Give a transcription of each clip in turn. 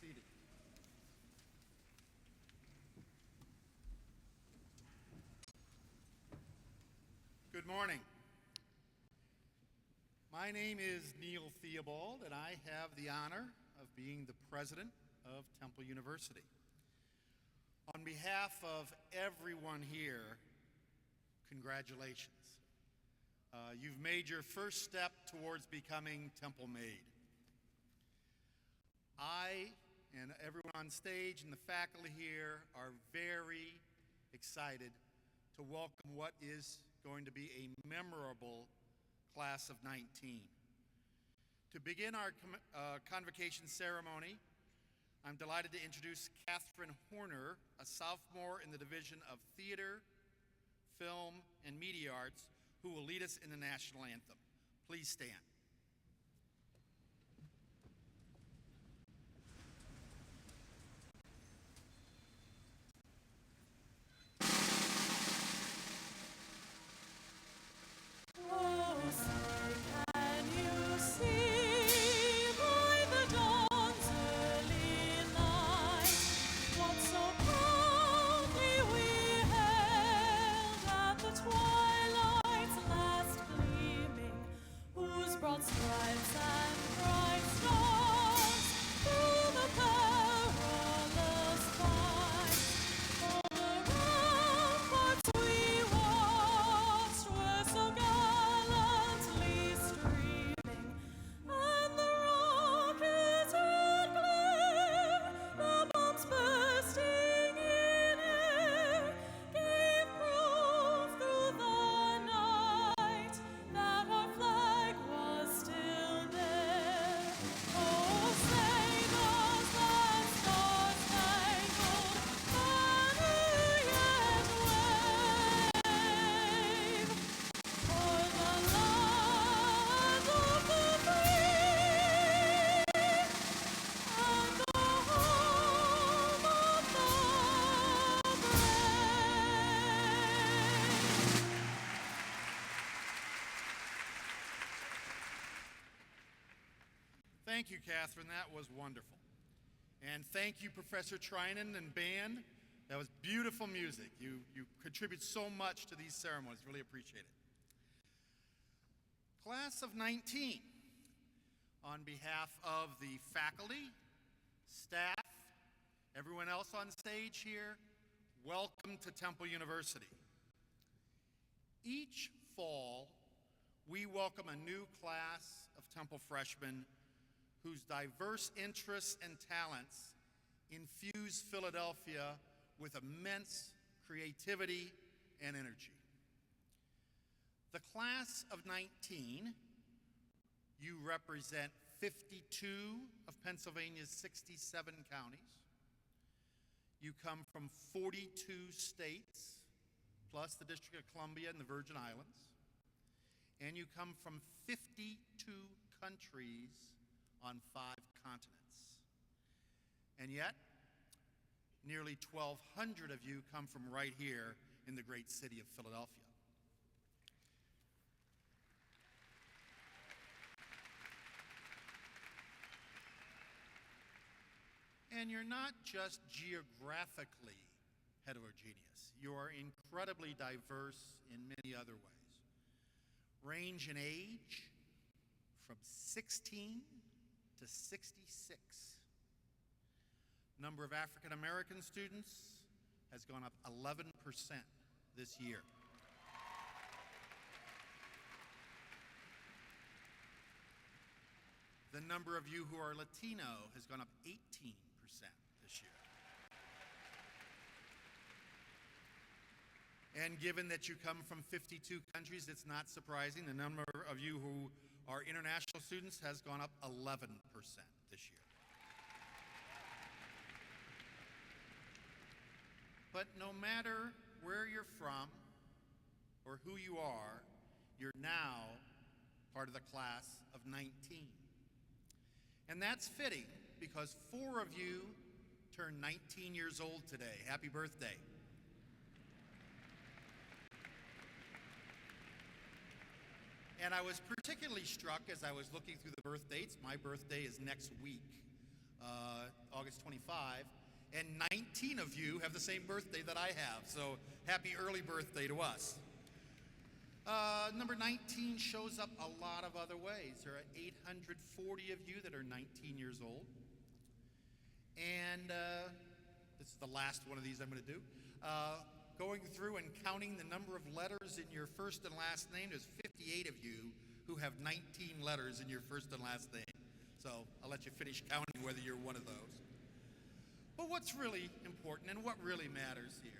seated. Good morning. My name is Neil Theobald, and I have the honor of being the president of Temple University. On behalf of everyone here, congratulations. You've made your first step towards becoming Temple Made. I and everyone on stage and the faculty here are very excited to welcome what is going to be a memorable class of 19. To begin our convocation ceremony, I'm delighted to introduce Catherine Horner, a sophomore in the Division of Theater, Film, and Media Arts, who will lead us in the national anthem. Please stand. Thank you, Catherine. That was wonderful. And thank you, Professor Trinan and band. That was beautiful music. You contribute so much to these ceremonies. Really appreciate it. Class of 19, on behalf of the faculty, staff, everyone else on stage here, welcome to Temple University. Each fall, we welcome a new class of Temple freshmen whose diverse interests and talents infuse Philadelphia with immense creativity and energy. The class of 19, you represent 52 of Pennsylvania's 67 counties. You come from 42 states, plus the District of Columbia and the Virgin Islands. And you come from 52 countries on 5 continents. And yet, nearly 1,200 of you come from right here in the great city of Philadelphia. And you're not just geographically heterogeneous. You are incredibly diverse in many other ways. Range in age from 16 to 66. Number of African American students has gone up 11% this year. The number of you who are Latino has gone up 18% this year. And given that you come from 52 countries, it's not surprising. The number of you who are international students has gone up 11% this year. But no matter where you're from or who you are, you're now part of the class of 19. And that's fitting because 4 of you turned 19 years old today. Happy birthday. And I was particularly struck as I was looking through the birth dates. My birthday is next week. August 25, and 19 of you have the same birthday that I have, so happy early birthday to us. Number 19 shows up a lot of other ways. There are 840 of you that are 19 years old. And this is the last one of these I'm going to do. Going through and counting the number of letters in your first and last name, there's 58 of you who have 19 letters in your first and last name. So I'll let you finish counting whether you're one of those. But what's really important and what really matters here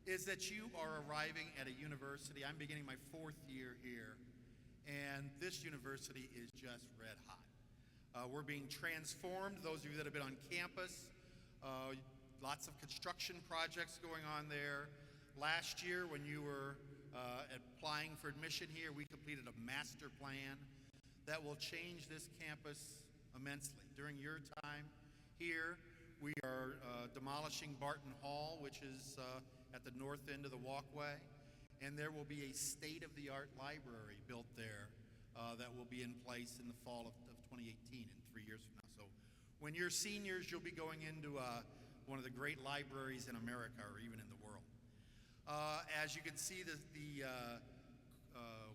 is that you are arriving at a university. I'm beginning my 4th year here, and this university is just red hot. We're being transformed. Those of you that have been on campus, lots of construction projects going on there. Last year when you were applying for admission here, we completed a master plan that will change this campus immensely. During your time here, we are demolishing Barton Hall, which is at the north end of the walkway, and there will be a state-of-the-art library built there that will be in place in the fall of 2018, in 3 years from now. So when you're seniors, you'll be going into one of the great libraries in America or even in the world. As you can see, the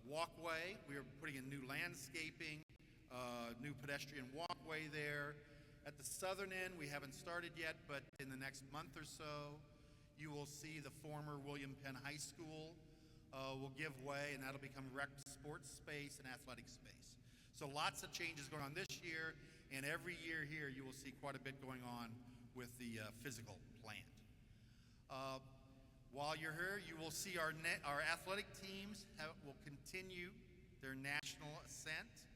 walkway, we are putting in new landscaping, new pedestrian walkway there. At the southern end, we haven't started yet, but in the next month or so, you will see the former William Penn High School will give way, and that'll become rec sports space and athletic space. So lots of changes going on this year, and every year here you will see quite a bit going on with the physical plant. While you're here, you will see our athletic teams will continue their national ascent.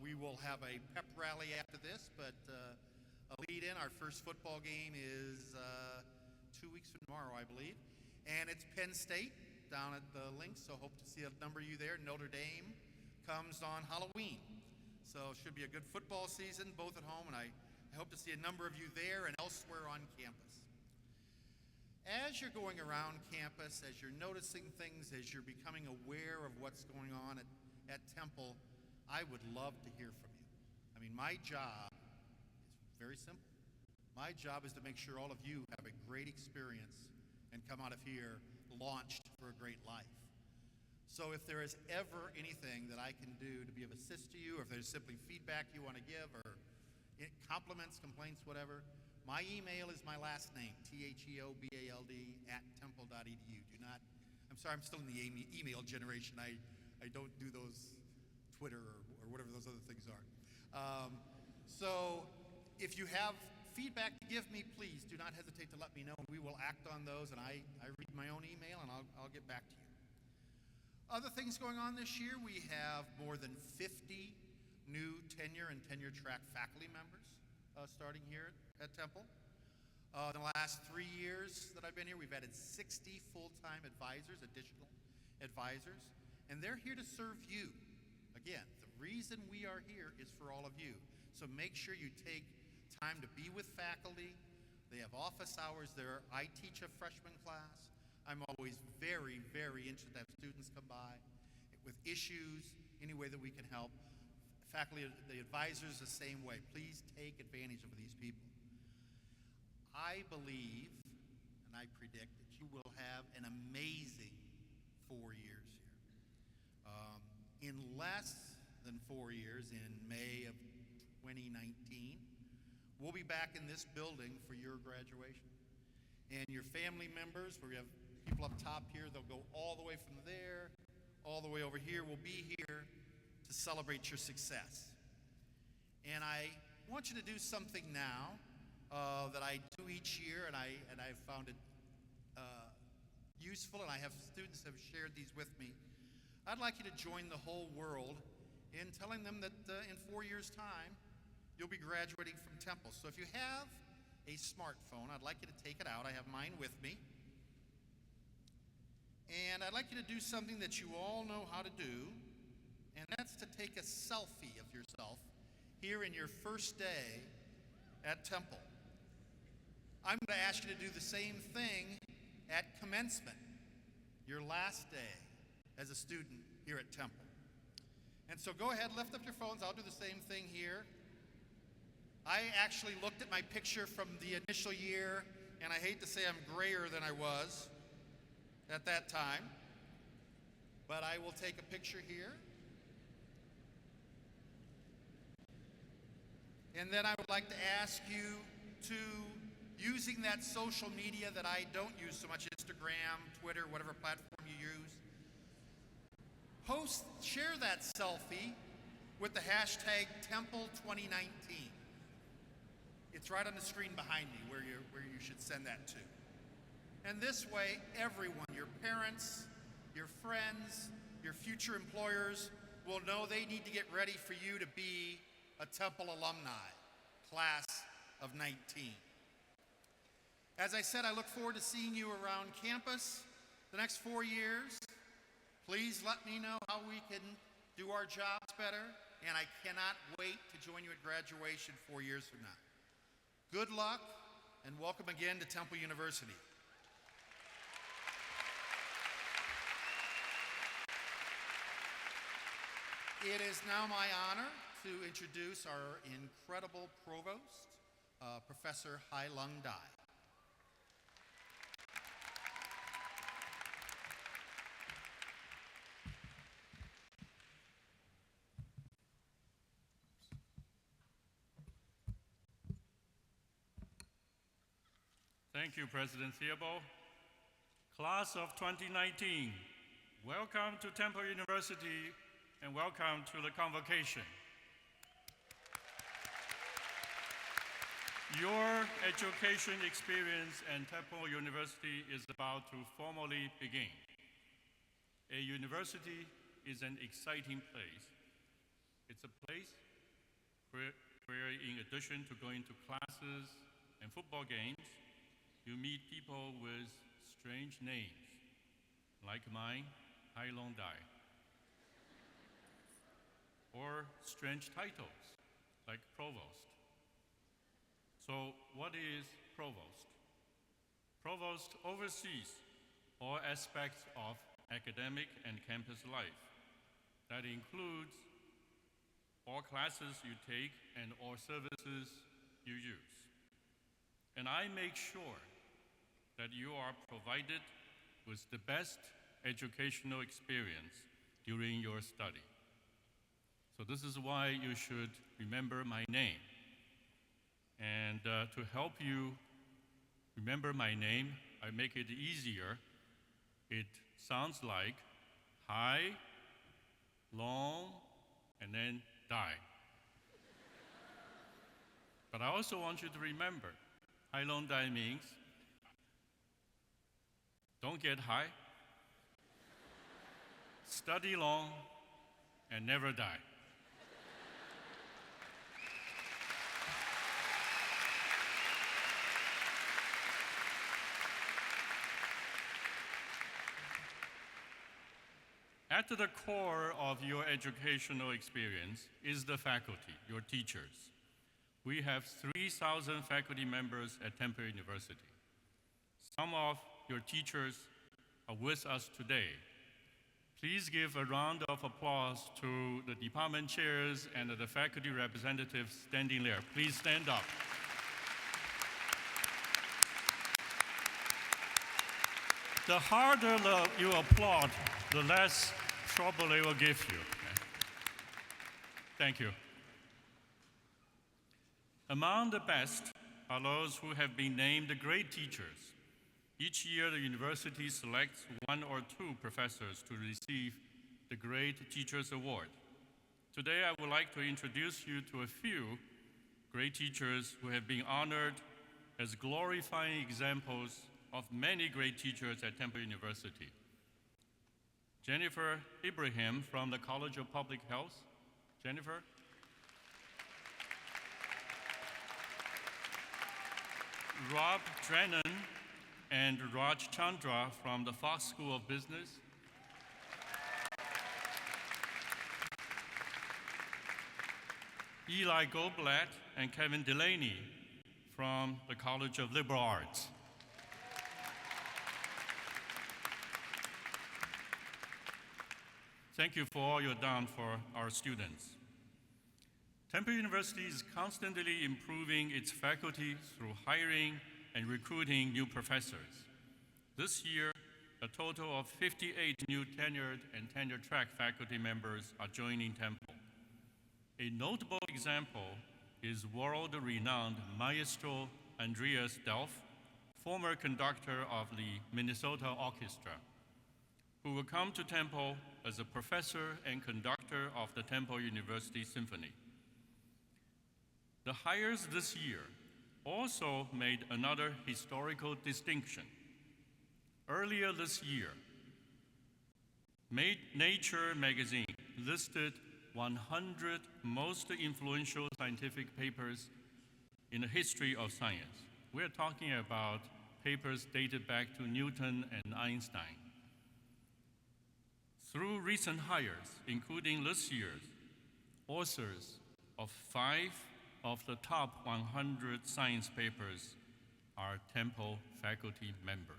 We will have a pep rally after this, but a lead-in, our first football game is 2 weeks from tomorrow, I believe. And it's Penn State down at the Links, so hope to see a number of you there. Notre Dame comes on Halloween. So it should be a good football season, both at home, and I hope to see a number of you there and elsewhere on campus. As you're going around campus, as you're noticing things, as you're becoming aware of what's going on at Temple, I would love to hear from you. I mean, my job is very simple. My job is to make sure all of you have a great experience and come out of here launched for a great life. So if there is ever anything that I can do to be of assist to you, or if there's simply feedback you want to give, or compliments, complaints, whatever, my email is my last name, theobald@temple.edu. I'm sorry, I'm still in the email generation. I don't do those Twitter or whatever those other things are. So if you have feedback to give me, please do not hesitate to let me know, and we will act on those, and I read my own email, and I'll get back to you. Other things going on this year, we have more than 50 new tenure and tenure track faculty members starting here at Temple. In the last 3 years that I've been here, we've added 60 full-time advisors, additional advisors, and they're here to serve you. Again, the reason we are here is for all of you. So make sure you take time to be with faculty. They have office hours there. I teach a freshman class. I'm always very, very interested to have students come by with issues, any way that we can help. Faculty, the advisors, the same way. Please take advantage of these people. I believe, and I predict, that you will have an amazing 4 years here. In less than 4 years, in May of 2019, we'll be back in this building for your graduation. And your family members, where you have people up top here, they'll go all the way from there, all the way over here, will be here to celebrate your success. And I want you to do something now that I do each year, and I've found it useful, and I have students have shared these with me. I'd like you to join the whole world in telling them that in 4 years' time, you'll be graduating from Temple. So if you have a smartphone, I'd like you to take it out. I have mine with me. And I'd like you to do something that you all know how to do, and that's to take a selfie of yourself here in your first day at Temple. I'm going to ask you to do the same thing at commencement, your last day as a student here at Temple. And so go ahead, lift up your phones. I'll do the same thing here. I actually looked at my picture from the initial year, and I hate to say I'm grayer than I was at that time, but I will take a picture here. And then I would like to ask you to, using that social media that I don't use so much, Instagram, Twitter, whatever platform you use, share that selfie with the hashtag Temple2019. It's right on the screen behind me where you should send that to. And this way, everyone, your parents, your friends, your future employers will know they need to get ready for you to be a Temple alumni, class of 19. As I said, I look forward to seeing you around campus the next 4 years. Please let me know how we can do our jobs better, and I cannot wait to join you at graduation 4 years from now. Good luck, and welcome again to Temple University. It is now my honor to introduce our incredible Provost, Professor Hai Lung Dai. Thank you, President Theobald. Class of 2019, welcome to Temple University and welcome to the Convocation. Your education experience at Temple University is about to formally begin. A university is an exciting place. It's a place where in addition to going to classes and football games, you meet people with strange names, like mine, Hai Long Dai, or strange titles, like Provost. So what is Provost? Provost oversees all aspects of academic and campus life. That includes all classes you take and all services you use. And I make sure that you are provided with the best educational experience during your study. So this is why you should remember my name. And to help you remember my name, I make it easier. It sounds like Hai, Long, and then Dai. But I also want you to remember, Hai Long Dai means don't get high, study long, and never die. At the core of your educational experience is the faculty, your teachers. We have 3,000 faculty members at Temple University. Some of your teachers are with us today. Please give a round of applause to the department chairs and the faculty representatives standing there. Please stand up. The harder you applaud, the less trouble they will give you. Thank you. Among the best are those who have been named great teachers. Each year, the university selects 1 or 2 professors to receive the Great Teachers Award. Today, I would like to introduce you to a few great teachers who have been honored as glorifying examples of many great teachers at Temple University. Jennifer Ibrahim from the College of Public Health. Jennifer. Rob Drennan and Raj Chandra from the Fox School of Business. Eli Goldblatt and Kevin Delaney from the College of Liberal Arts. Thank you for all you've done for our students. Temple University is constantly improving its faculty through hiring and recruiting new professors. This year, a total of 58 new tenured and tenure-track faculty members are joining Temple. A notable example is world-renowned maestro Andreas Delf, former conductor of the Minnesota Orchestra, who will come to Temple as a professor and conductor of the Temple University Symphony. The hires this year also made another historical distinction. Earlier this year, Nature magazine listed 100 most influential scientific papers in the history of science. We're talking about papers dated back to Newton and Einstein. Through recent hires, including this year's, authors of 5 of the top 100 science papers are Temple faculty members.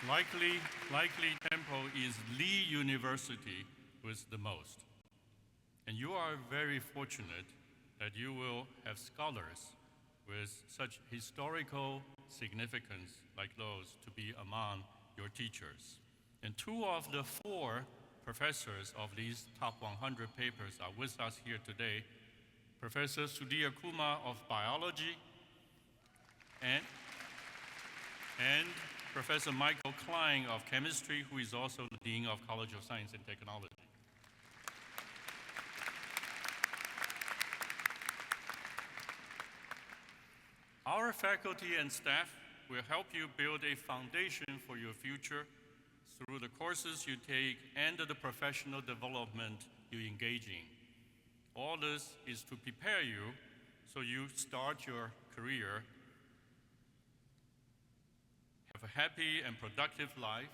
Likely Temple is the university with the most. And you are very fortunate that you will have scholars with such historical significance like those to be among your teachers. And 2 of the 4 professors of these top 100 papers are with us here today. Professor Sudhir Kumar of biology and Professor Michael Klein of chemistry, who is also the Dean of College of Science and Technology. Our faculty and staff will help you build a foundation for your future through the courses you take and the professional development you engage in. All this is to prepare you so you start your career, have a happy and productive life,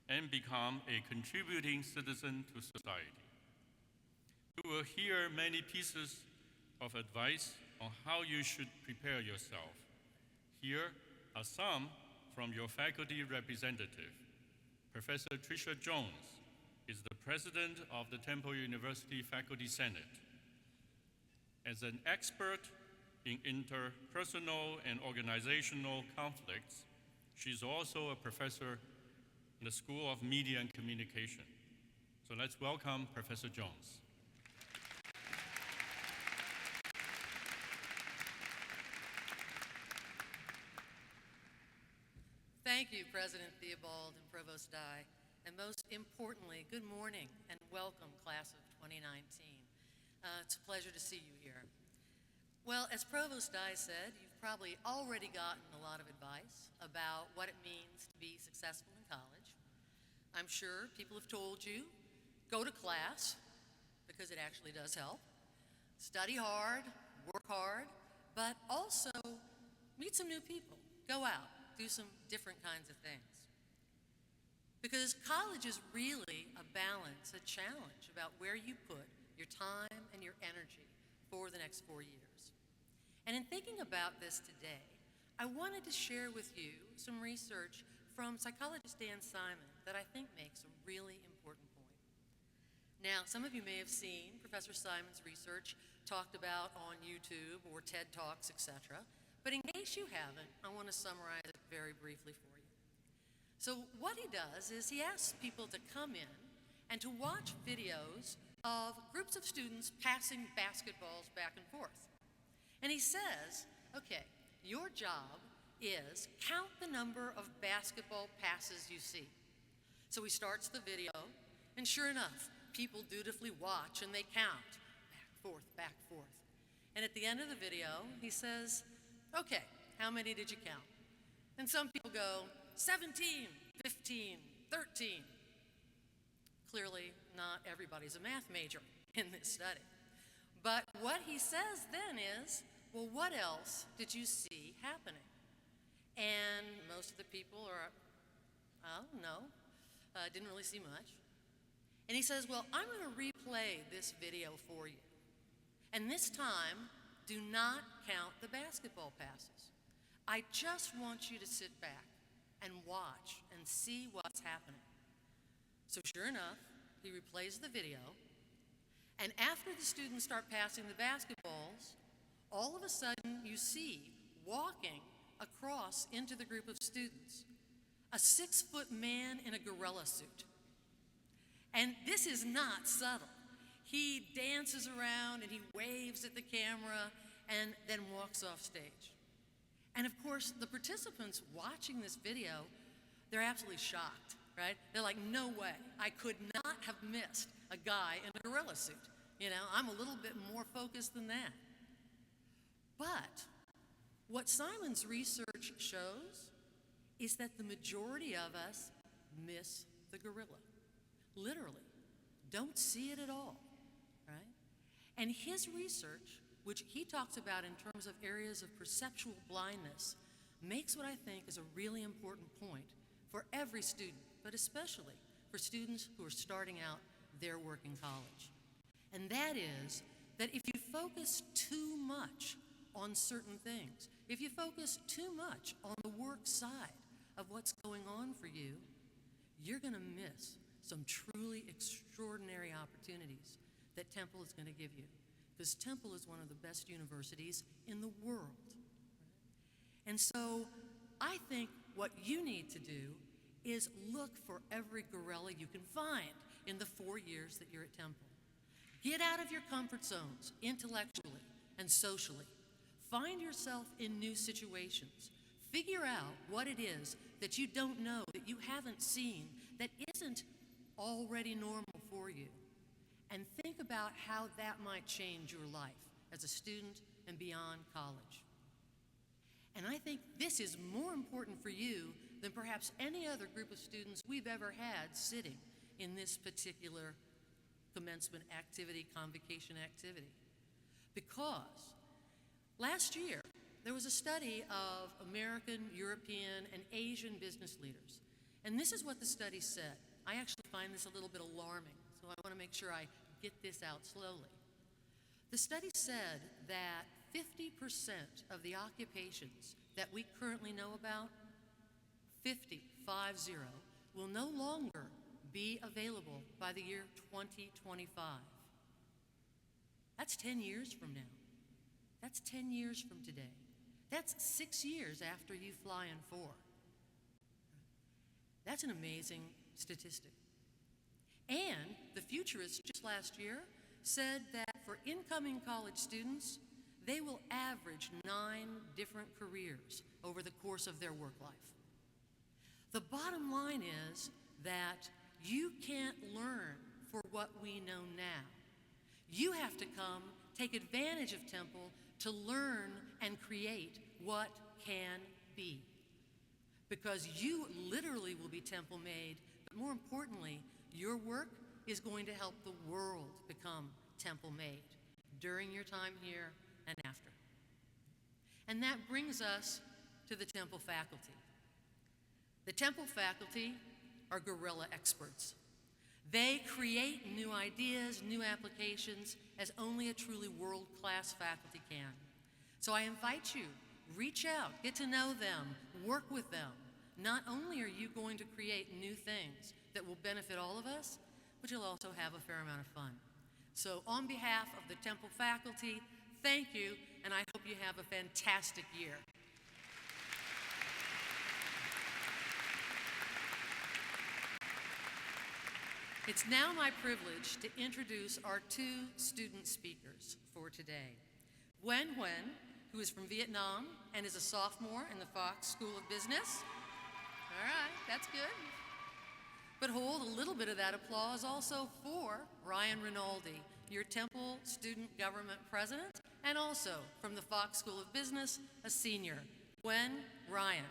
and become a contributing citizen to society. You will hear many pieces of advice on how you should prepare yourself. Here are some from your faculty representative. Professor Tricia Jones is the president of the Temple University Faculty Senate. As an expert in interpersonal and organizational conflicts, she's also a professor in the School of Media and Communication. So let's welcome Professor Jones. Thank you, President Theobald and Provost Dye. And most importantly, good morning and welcome, class of 2019. It's a pleasure to see you here. Well, as Provost Dye said, you've probably already gotten a lot of advice about what it means to be successful in college. I'm sure people have told you, go to class, because it actually does help. Study hard, work hard, but also meet some new people. Go out, do some different kinds of things. Because college is really a balance, a challenge about where you put your time and your energy for the next 4 years. And in thinking about this today, I wanted to share with you some research from psychologist Dan Simon that I think makes a really important point. Now, some of you may have seen Professor Simon's research talked about on YouTube or TED Talks, etc. But in case you haven't, I want to summarize it very briefly for you. So what he does is he asks people to come in and to watch videos of groups of students passing basketballs back and forth. And he says, okay, your job is count the number of basketball passes you see. So he starts the video, and sure enough, people dutifully watch and they count back, forth. And at the end of the video, he says, okay, how many did you count? And some people go, 17, 15, 13. Clearly, not everybody's a math major in this study. But what he says then is, well, what else did you see happening? And most of the people are, oh, no, didn't really see much. And he says, well, I'm going to replay this video for you. And this time, do not count the basketball passes. I just want you to sit back and watch and see what's happening. So sure enough, he replays the video, and after the students start passing the basketballs, all of a sudden you see walking across into the group of students a 6-foot man in a gorilla suit. And this is not subtle. He dances around and he waves at the camera and then walks off stage. And of course, the participants watching this video, they're absolutely shocked, right? They're like, no way, I could not have missed a guy in a gorilla suit. You know, I'm a little bit more focused than that. But what Simon's research shows is that the majority of us miss the gorilla. Literally, don't see it at all, right? And his research, which he talks about in terms of areas of perceptual blindness, makes what I think is a really important point for every student, but especially for students who are starting out their work in college. And that is that if you focus too much on certain things, if you focus too much on the work side of what's going on for you, you're going to miss some truly extraordinary opportunities that Temple is going to give you, because Temple is one of the best universities in the world. And so I think what you need to do is look for every gorilla you can find in the 4 years that you're at Temple. Get out of your comfort zones intellectually and socially. Find yourself in new situations. Figure out what it is that you don't know, that you haven't seen, that isn't already normal for you. And think about how that might change your life as a student and beyond college. And I think this is more important for you than perhaps any other group of students we've ever had sitting in this particular commencement activity, convocation activity. Because last year, there was a study of American, European, and Asian business leaders. And this is what the study said. I actually find this a little bit alarming, so I want to make sure I get this out slowly. The study said that 50% of the occupations that we currently know about, 50, will no longer be available by the year 2025. That's 10 years from now. That's 10 years from today. That's 6 years after you fly in 4. That's an amazing statistic. And the futurists just last year said that for incoming college students, they will average 9 different careers over the course of their work life. The bottom line is that you can't learn for what we know now. You have to come take advantage of Temple to learn and create what can be. Because you literally will be Temple made, but more importantly, your work is going to help the world become Temple made during your time here and after. And that brings us to the Temple faculty. The Temple faculty are guerrilla experts. They create new ideas, new applications, as only a truly world-class faculty can. So I invite you, reach out, get to know them, work with them. Not only are you going to create new things that will benefit all of us, but you'll also have a fair amount of fun. So on behalf of the Temple faculty, thank you, and I hope you have a fantastic year. It's now my privilege to introduce our 2 student speakers for today. Wen, who is from Vietnam and is a sophomore in the Fox School of Business. All right, that's good. But hold a little bit of that applause also for Ryan Rinaldi, your Temple Student Government President, and also from the Fox School of Business, a senior. Wen, Ryan.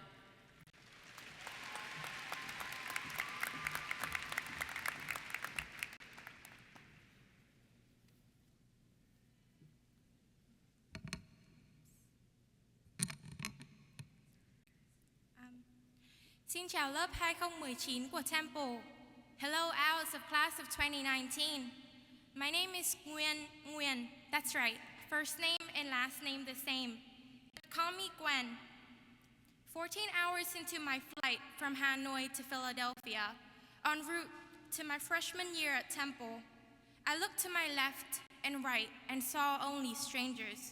Xin chào lớp 2019 của Temple. Hello, hours of class of 2019. My name is Nguyen. That's right. First name and last name the same. Call me Gwen. 14 hours into my flight from Hanoi to Philadelphia, en route to my freshman year at Temple, I looked to my left and right and saw only strangers.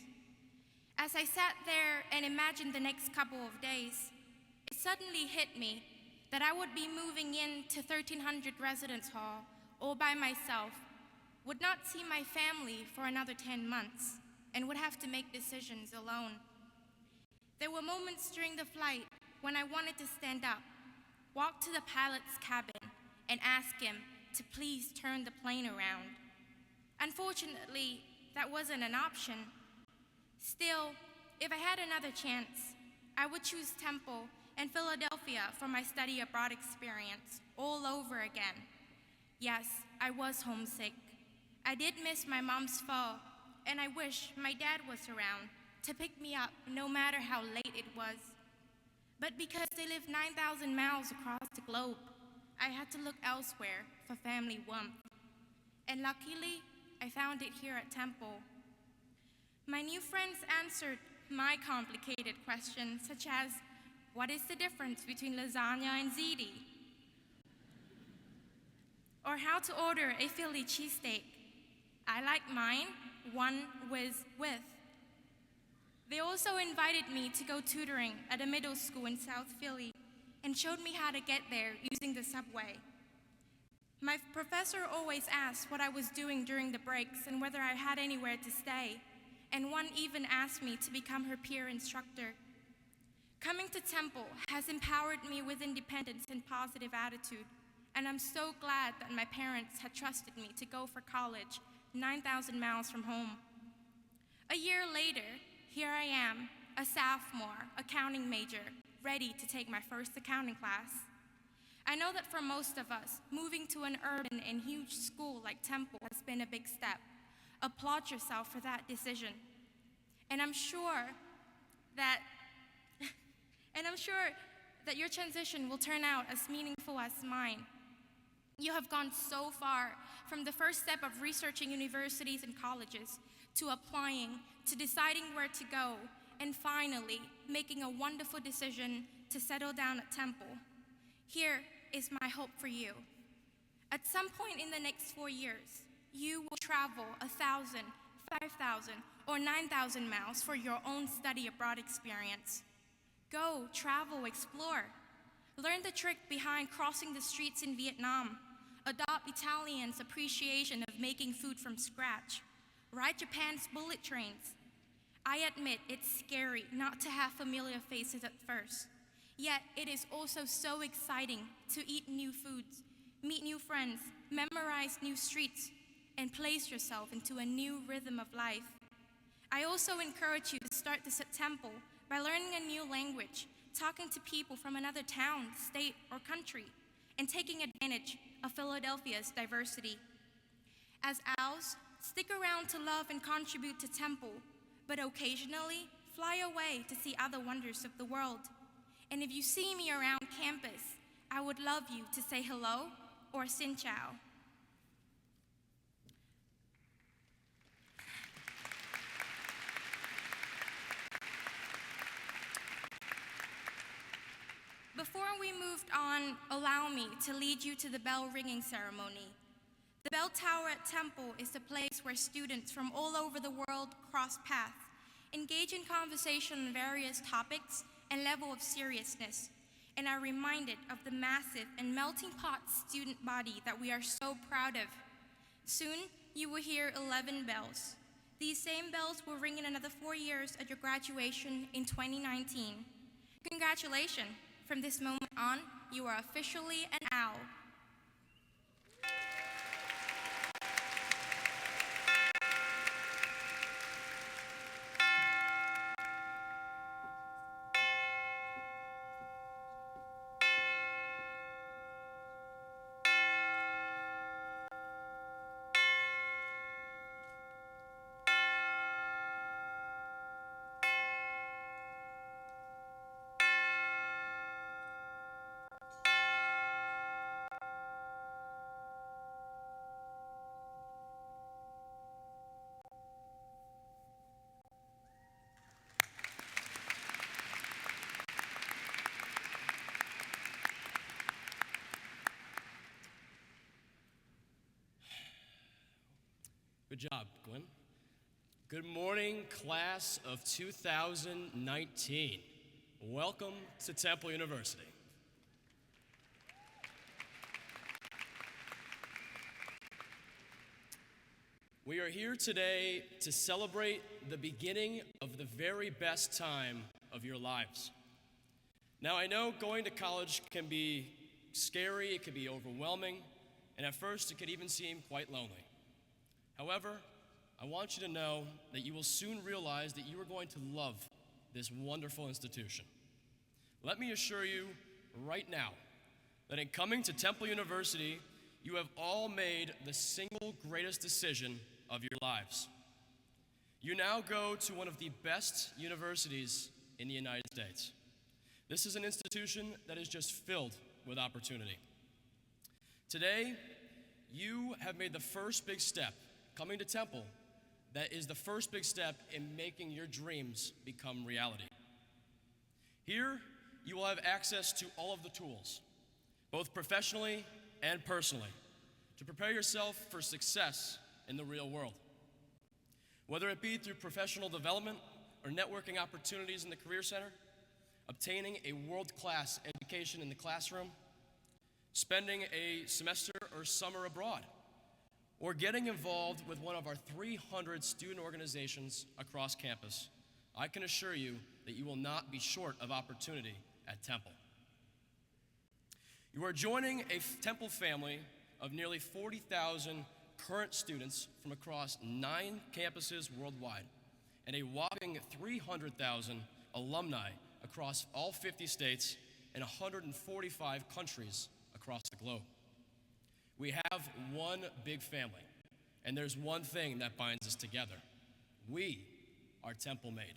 As I sat there and imagined the next couple of days, it suddenly hit me that I would be moving into 1300 Residence Hall all by myself, would not see my family for another 10 months, and would have to make decisions alone. There were moments during the flight when I wanted to stand up, walk to the pilot's cabin, and ask him to please turn the plane around. Unfortunately, that wasn't an option. Still, if I had another chance, I would choose Temple and Philadelphia for my study abroad experience all over again. Yes, I was homesick. I did miss my mom's pho, and I wish my dad was around to pick me up no matter how late it was. But because they live 9,000 miles across the globe, I had to look elsewhere for family warmth. And luckily, I found it here at Temple. My new friends answered my complicated questions, such as, what is the difference between lasagna and ziti? Or how to order a Philly cheesesteak. I like mine, one with. They also invited me to go tutoring at a middle school in South Philly and showed me how to get there using the subway. My professor always asked what I was doing during the breaks and whether I had anywhere to stay, and one even asked me to become her peer instructor. Coming to Temple has empowered me with independence and positive attitude, and I'm so glad that my parents had trusted me to go for college 9,000 miles from home. A year later, here I am, a sophomore, accounting major, ready to take my first accounting class. I know that for most of us, moving to an urban and huge school like Temple has been a big step. Applaud yourself for that decision. And I'm sure that your transition will turn out as meaningful as mine. You have gone so far from the first step of researching universities and colleges, to applying, to deciding where to go, and finally making a wonderful decision to settle down at Temple. Here is my hope for you. At some point in the next 4 years, you will travel 1,000, 5,000, or 9,000 miles for your own study abroad experience. Go, travel, explore. Learn the trick behind crossing the streets in Vietnam. Adopt Italians' appreciation of making food from scratch. Ride Japan's bullet trains. I admit it's scary not to have familiar faces at first. Yet it is also so exciting to eat new foods, meet new friends, memorize new streets, and place yourself into a new rhythm of life. I also encourage you to start this at Temple by learning a new language, talking to people from another town, state, or country, and taking advantage of Philadelphia's diversity. As owls, stick around to love and contribute to Temple, but occasionally fly away to see other wonders of the world. And if you see me around campus, I would love you to say hello or xin chào. Before we moved on, allow me to lead you to the bell ringing ceremony. The bell tower at Temple is a place where students from all over the world cross paths, engage in conversation on various topics and level of seriousness, and are reminded of the massive and melting pot student body that we are so proud of. Soon, you will hear 11 bells. These same bells will ring in another 4 years at your graduation in 2019. Congratulations! From this moment on, you are officially an owl. Good job, Gwen. Good morning, class of 2019. Welcome to Temple University. We are here today to celebrate the beginning of the very best time of your lives. Now, I know going to college can be scary, it can be overwhelming, and at first it could even seem quite lonely. However, I want you to know that you will soon realize that you are going to love this wonderful institution. Let me assure you right now that in coming to Temple University, you have all made the single greatest decision of your lives. You now go to one of the best universities in the United States. This is an institution that is just filled with opportunity. Today, you have made the first big step, coming to Temple, that is the first big step in making your dreams become reality. Here, you will have access to all of the tools, both professionally and personally, to prepare yourself for success in the real world. Whether it be through professional development or networking opportunities in the Career Center, obtaining a world-class education in the classroom, spending a semester or summer abroad, or getting involved with one of our 300 student organizations across campus, I can assure you that you will not be short of opportunity at Temple. You are joining a Temple family of nearly 40,000 current students from across 9 campuses worldwide, and a whopping 300,000 alumni across all 50 states and 145 countries across the globe. We have one big family, and there's one thing that binds us together. We are Temple made.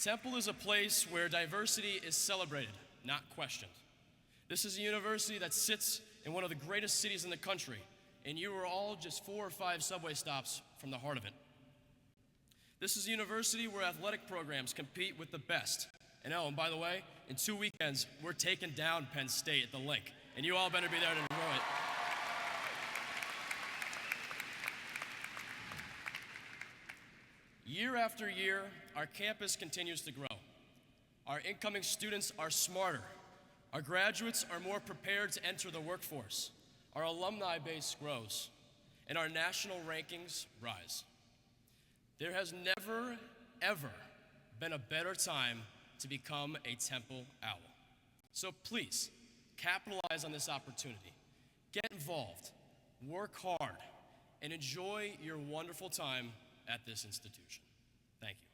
Temple is a place where diversity is celebrated, not questioned. This is a university that sits in one of the greatest cities in the country, and you are all just 4 or 5 subway stops from the heart of it. This is a university where athletic programs compete with the best. And by the way, in 2 weekends, we're taking down Penn State at the Link, and you all better be there to enjoy it. Year after year, our campus continues to grow. Our incoming students are smarter. Our graduates are more prepared to enter the workforce. Our alumni base grows, and our national rankings rise. There has never, ever been a better time to become a Temple Owl. So please, capitalize on this opportunity. Get involved, work hard, and enjoy your wonderful time at this institution. Thank you.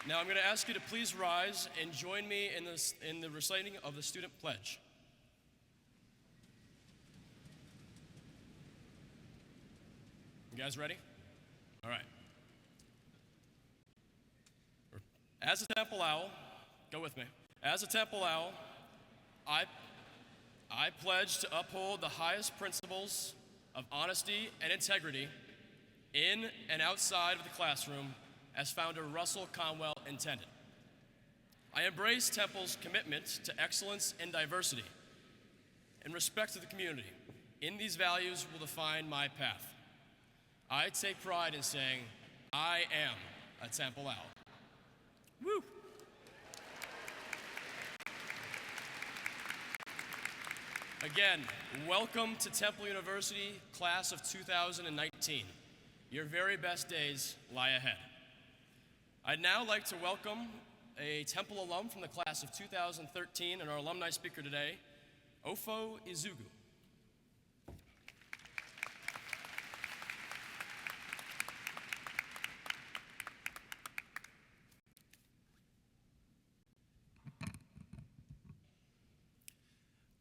Now I'm going to ask you to please rise and join me in the reciting of the student pledge. You guys ready? All right. As a Temple Owl, go with me. As a Temple Owl, I pledge to uphold the highest principles of honesty and integrity in and outside of the classroom as founder Russell Conwell intended. I embrace Temple's commitment to excellence and diversity and respect to the community. In these values will define my path. I take pride in saying, I am a Temple Owl. Woo! Again, welcome to Temple University, class of 2019. Your very best days lie ahead. I'd now like to welcome a Temple alum from the class of 2013 and our alumni speaker today, Ofo Izugu.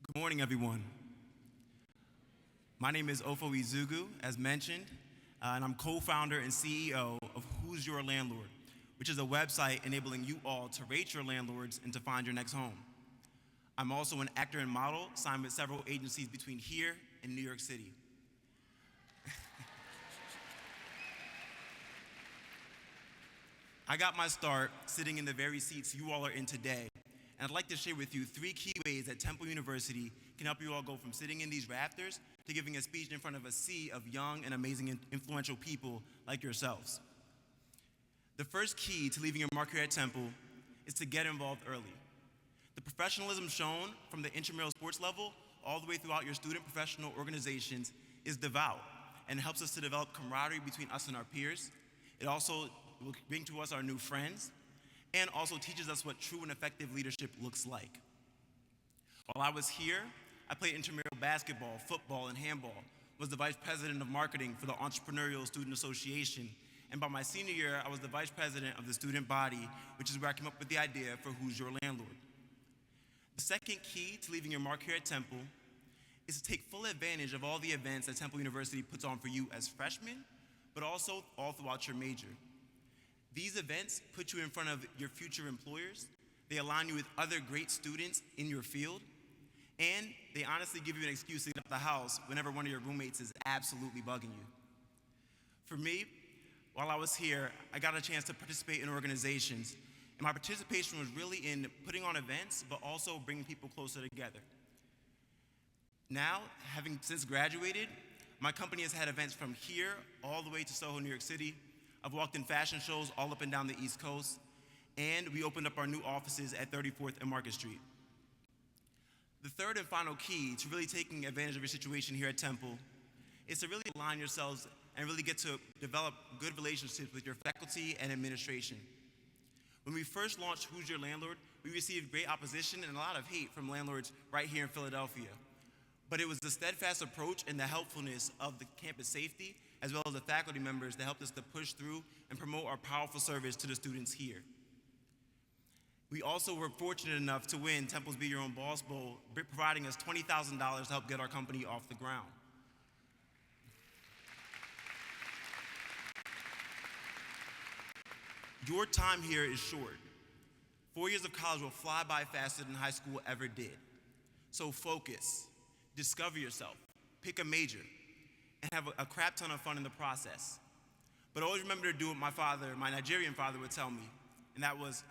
Good morning, everyone. My name is Ofo Izugu, as mentioned, and I'm co-founder and CEO of Who's Your Landlord, which is a website enabling you all to rate your landlords and to find your next home. I'm also an actor and model, signed with several agencies between here and New York City. I got my start sitting in the very seats you all are in today, and I'd like to share with you 3 key ways that Temple University can help you all go from sitting in these rafters to giving a speech in front of a sea of young and amazing and influential people like yourselves. The first key to leaving your mark here at Temple is to get involved early. The professionalism shown from the intramural sports level all the way throughout your student professional organizations is devout and helps us to develop camaraderie between us and our peers. It also will bring to us our new friends and also teaches us what true and effective leadership looks like. While I was here, I played intramural basketball, football, and handball, was the vice president of marketing for the Entrepreneurial Student Association, and by my senior year, I was the vice president of the student body, which is where I came up with the idea for Who's Your Landlord. The second key to leaving your mark here at Temple is to take full advantage of all the events that Temple University puts on for you as freshmen, but also all throughout your major. These events put you in front of your future employers, they align you with other great students in your field, and they honestly give you an excuse to get out the house whenever one of your roommates is absolutely bugging you. For me, while I was here, I got a chance to participate in organizations, and my participation was really in putting on events, but also bringing people closer together. Now, having since graduated, my company has had events from here all the way to Soho, New York City. I've walked in fashion shows all up and down the East Coast, and we opened up our new offices at 34th and Market Street. The third and final key to really taking advantage of your situation here at Temple is to really align yourselves and really get to develop good relationships with your faculty and administration. When we first launched Who's Your Landlord, we received great opposition and a lot of hate from landlords right here in Philadelphia. But it was the steadfast approach and the helpfulness of the campus safety, as well as the faculty members, that helped us to push through and promote our powerful service to the students here. We also were fortunate enough to win Temple's Be Your Own Boss Bowl, providing us $20,000 to help get our company off the ground. Your time here is short. 4 years of college will fly by faster than high school ever did. So focus, discover yourself, pick a major, and have a crap ton of fun in the process. But always remember to do what my Nigerian father would tell me, and that was,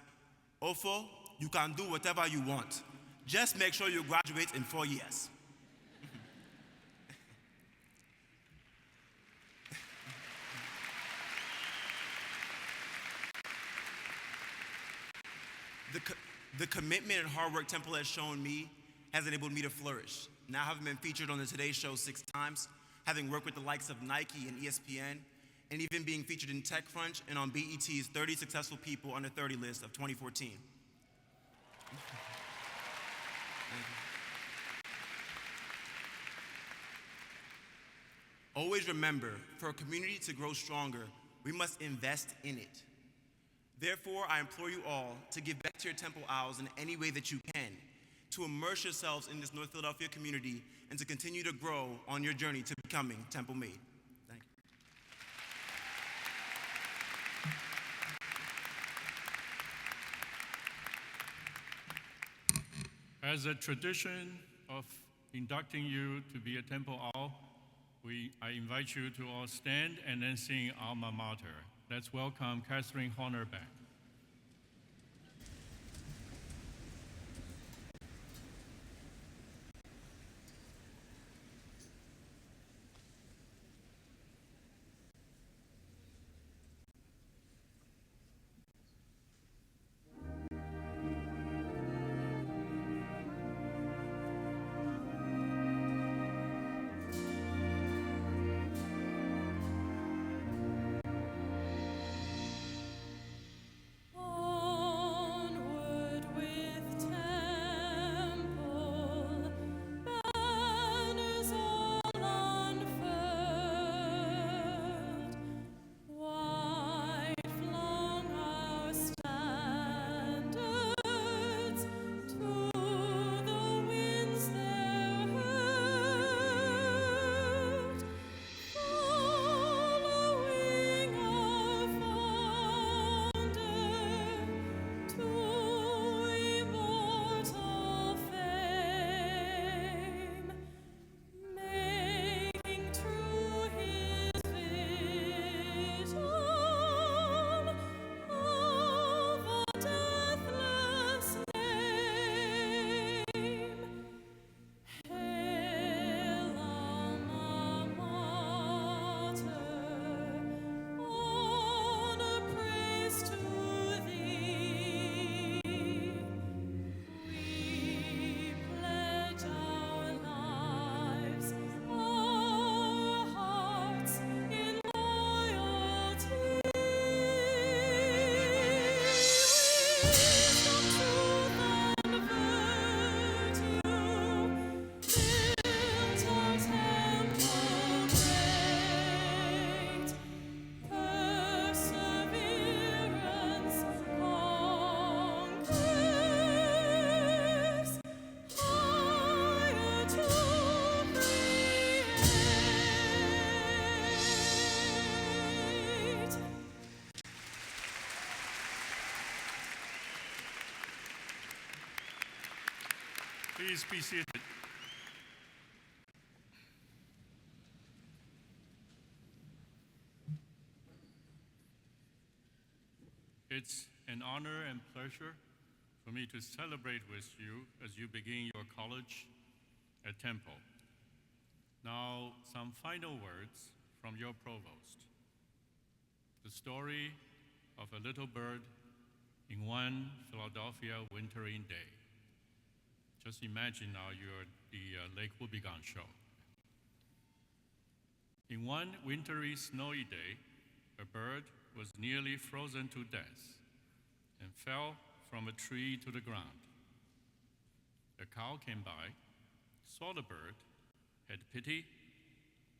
Ofo, you can do whatever you want. Just make sure you graduate in 4 years. The commitment and hard work Temple has shown me has enabled me to flourish. Now having been featured on the Today Show 6 times, having worked with the likes of Nike and ESPN, and even being featured in TechCrunch and on BET's 30 Successful People Under 30 list of 2014. Always remember, for a community to grow stronger, we must invest in it. Therefore, I implore you all to give back to your Temple Owls in any way that you can, to immerse yourselves in this North Philadelphia community, and to continue to grow on your journey to becoming Temple Made. Thank you. As a tradition of inducting you to be a Temple Owl, I invite you to all stand and then sing Alma Mater. Let's welcome Catherine Horner back. Please be seated. It's an honor and pleasure for me to celebrate with you as you begin your college at Temple. Now, some final words from your provost. The story of a little bird in one Philadelphia wintering day. Just imagine now you're at the Lake Wobegon show. In one wintry, snowy day, a bird was nearly frozen to death and fell from a tree to the ground. A cow came by, saw the bird, had pity,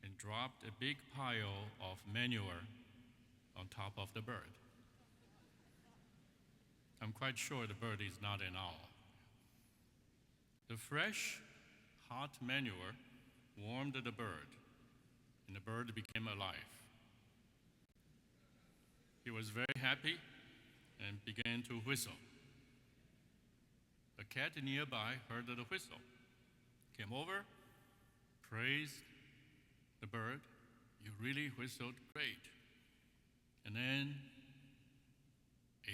and dropped a big pile of manure on top of the bird. I'm quite sure the bird is not an owl. The fresh, hot manure warmed the bird, and the bird became alive. He was very happy and began to whistle. A cat nearby heard the whistle, came over, praised the bird. You really whistled great. And then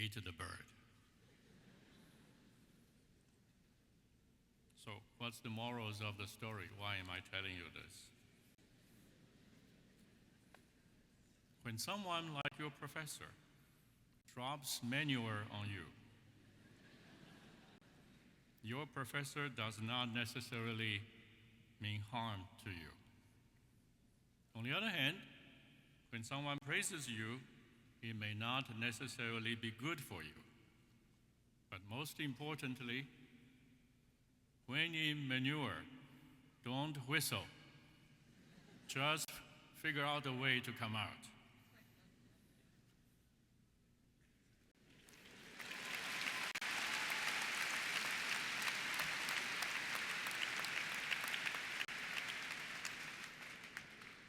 ate the bird. So what's the morals of the story? Why am I telling you this? When someone like your professor drops manure on you, your professor does not necessarily mean harm to you. On the other hand, when someone praises you, it may not necessarily be good for you. But most importantly, when in manure, don't whistle. Just figure out a way to come out.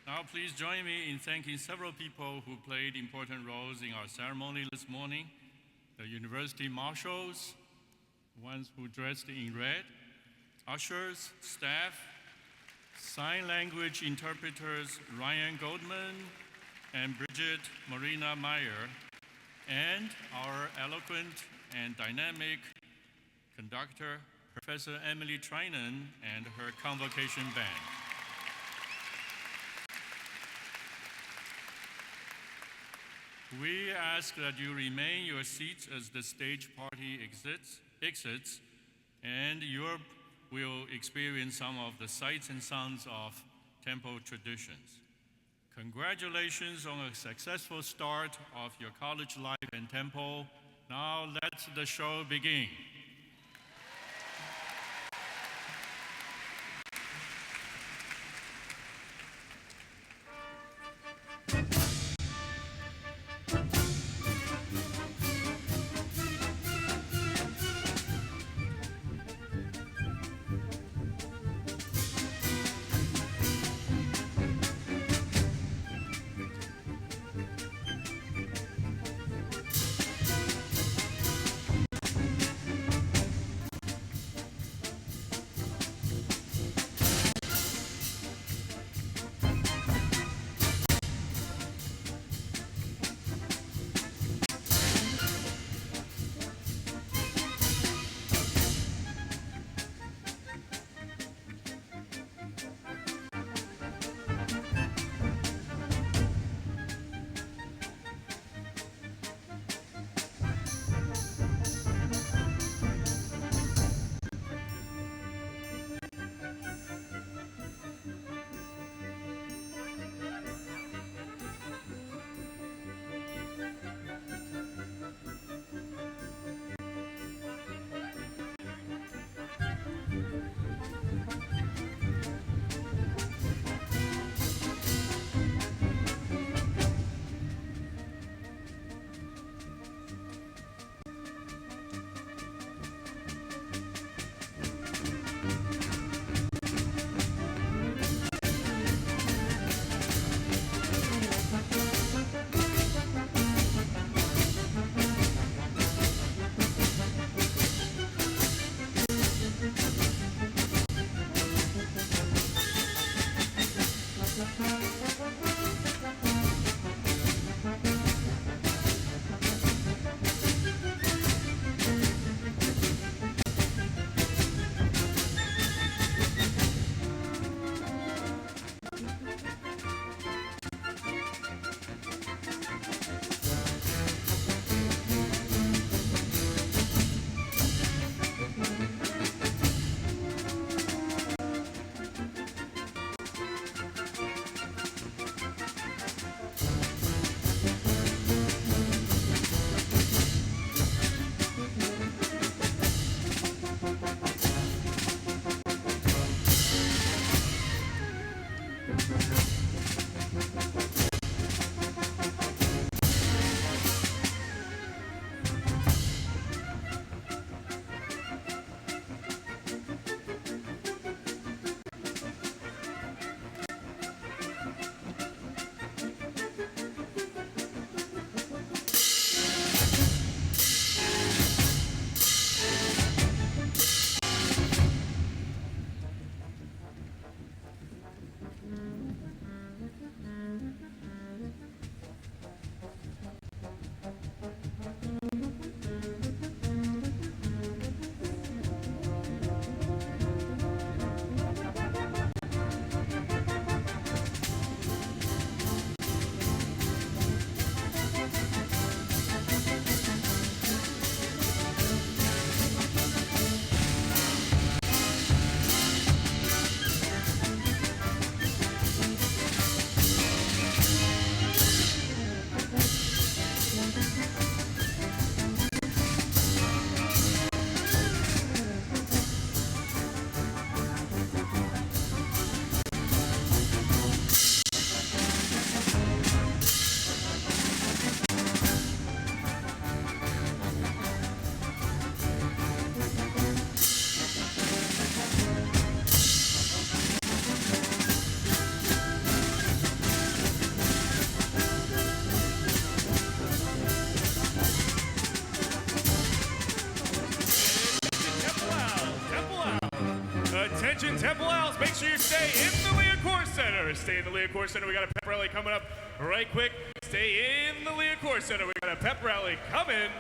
Now, please join me in thanking several people who played important roles in our ceremony this morning. The university marshals, the ones who dressed in red, ushers, staff, sign language interpreters Ryan Goldman and Bridget Marina Meyer, and our eloquent and dynamic conductor, Professor Emily Trinan and her Convocation band. We ask that you remain your seats as the stage party exits, and you will experience some of the sights and sounds of Temple traditions. Congratulations on a successful start of your college life in Temple. Now let the show begin. Center. Stay in the Leah Center. We got a pep rally coming up right quick. Stay in the Leah Center. We got a pep rally coming.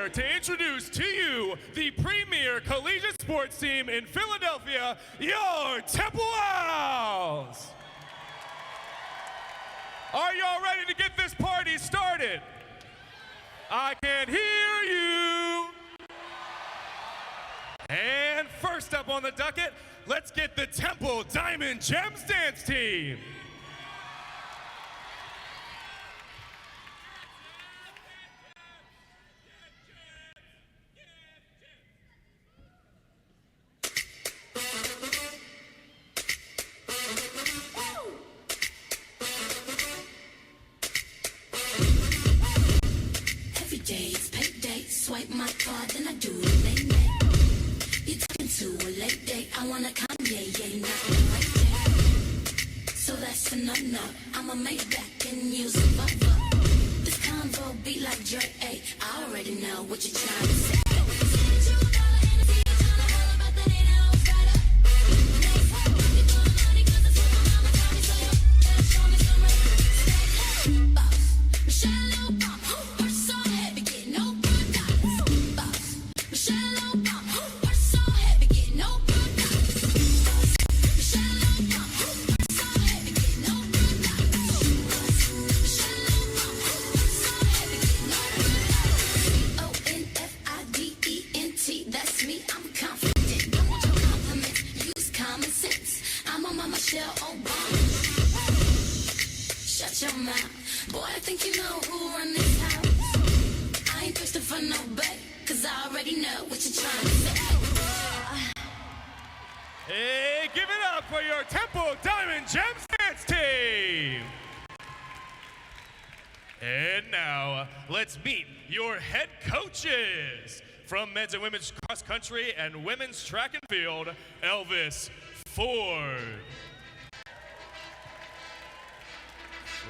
pleasure to introduce to you the premier collegiate sports team in Philadelphia, your Temple Owls. Are y'all ready to get this party started? I can hear you. And first up on the docket, let's get the Temple Diamond Gems Dance Team. Every day it's payday, swipe my card, then I do it late night. You're talking to a late day, I wanna come, yeah, not right there. So that's a no-no, I'ma make back and use a bubble. This convo be like Drake, ayy, I already know what you're trying to say. Hey, give it up for your Temple Diamond Gems Dance Team. And now, let's meet your head coaches. From men's and women's cross country and women's track and field, Elvis Ford.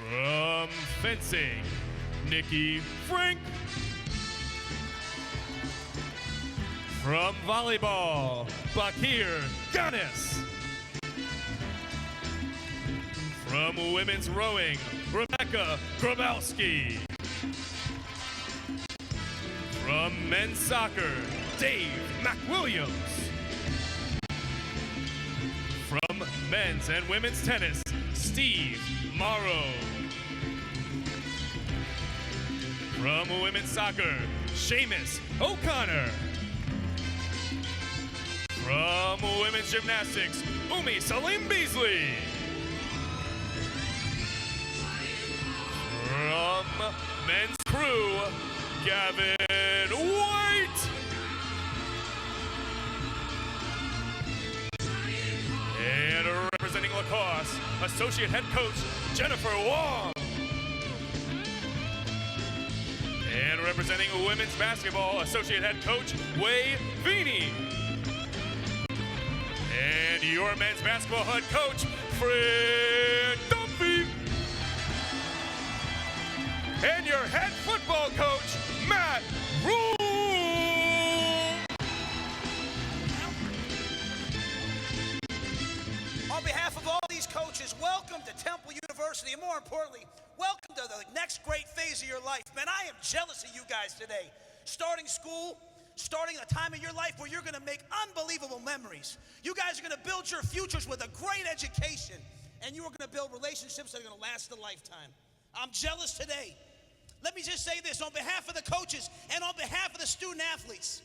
From fencing, Nikki Frank. From volleyball, Bakir Ganis. From women's rowing, Rebecca Grabowski. From men's soccer, Dave McWilliams. From men's and women's tennis, Steve Morrow. From women's soccer, Seamus O'Connor. From women's gymnastics, Umi Salim Beasley. From men's crew, Gavin White. And representing lacrosse, associate head coach, Jennifer Wong. And representing women's basketball, associate head coach, Wei Vini. And your men's basketball head coach, Fred Dumpy. And your head football coach, Matt Rule. On behalf of all these coaches, welcome to Temple University, and more importantly, welcome to the next great phase of your life. Man, I am jealous of you guys today. Starting school, starting a time of your life where you're gonna make unbelievable memories. You guys are gonna build your futures with a great education, and you are gonna build relationships that are gonna last a lifetime. I'm jealous today. Let me just say this, on behalf of the coaches and on behalf of the student athletes,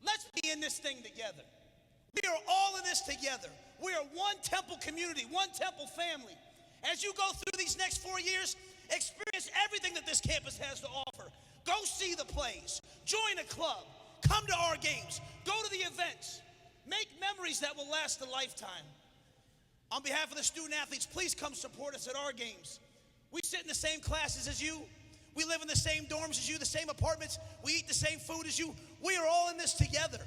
let's be in this thing together. We are all in this together. We are one Temple community, one Temple family. As you go through these next 4 years, experience everything that this campus has to offer. Go see the plays, join a club, come to our games, go to the events, make memories that will last a lifetime. On behalf of the student athletes, please come support us at our games. We sit in the same classes as you. We live in the same dorms as you, the same apartments. We eat the same food as you. We are all in this together.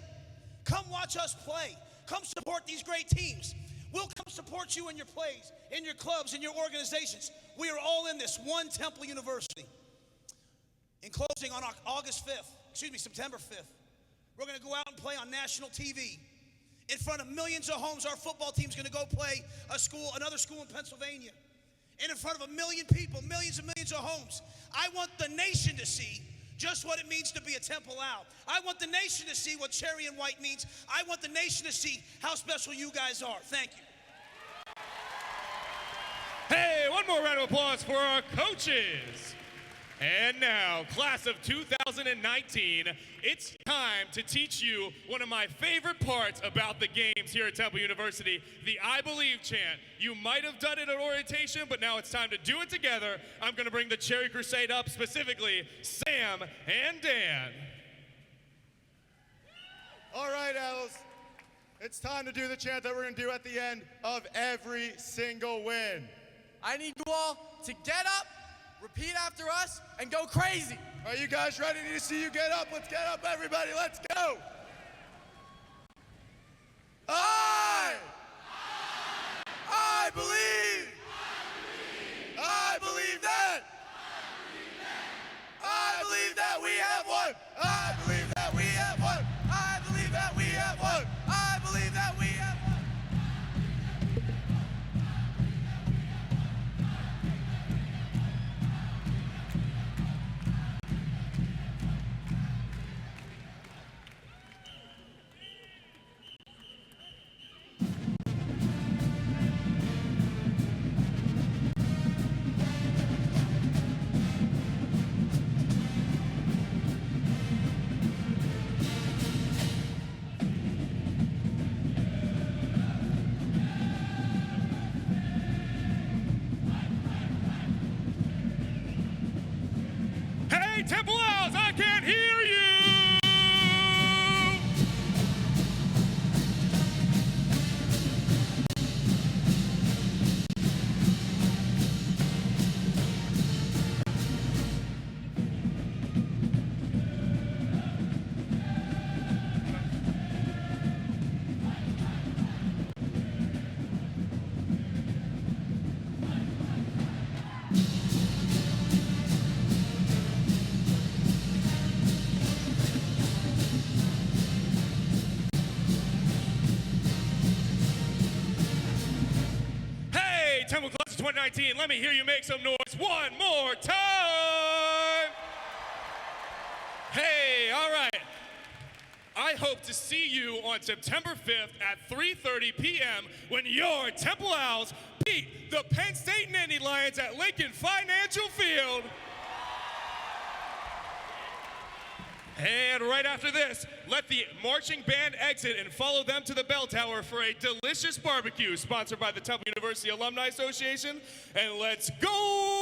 Come watch us play. Come support these great teams. We'll come support you in your plays, in your clubs, in your organizations. We are all in this, one Temple University. In closing, on September 5th, we're gonna go out and play on national TV. In front of millions of homes, our football team's gonna go play another school in Pennsylvania. And in front of a million people, millions and millions of homes. I want the nation to see just what it means to be a Temple Owl. I want the nation to see what cherry and white means. I want the nation to see how special you guys are. Thank you. Hey, one more round of applause for our coaches. And now, class of 2019, it's time to teach you one of my favorite parts about the games here at Temple University, the I Believe chant. You might have done it at orientation, but now it's time to do it together. I'm going to bring the Cherry Crusade up, specifically Sam and Dan. All right, Owls. It's time to do the chant that we're going to do at the end of every single win. I need you all to get up, repeat after us, and go crazy. Are you guys ready to see you get up? Let's get up, everybody. Let's go. I believe. I believe that. I believe that we have one. I believe that we have one. I believe that we have one. I believe that we have one. Hey, Temple Owls, I can't hear you! Temple Class of 2019, let me hear you make some noise one more time. Hey, all right. I hope to see you on September 5th at 3:30 p.m. when your Temple Owls beat the Penn State Nittany Lions at Lincoln Financial Field. And right after this, let the marching band exit and follow them to the bell tower for a delicious barbecue sponsored by the Temple University Alumni Association. And let's go!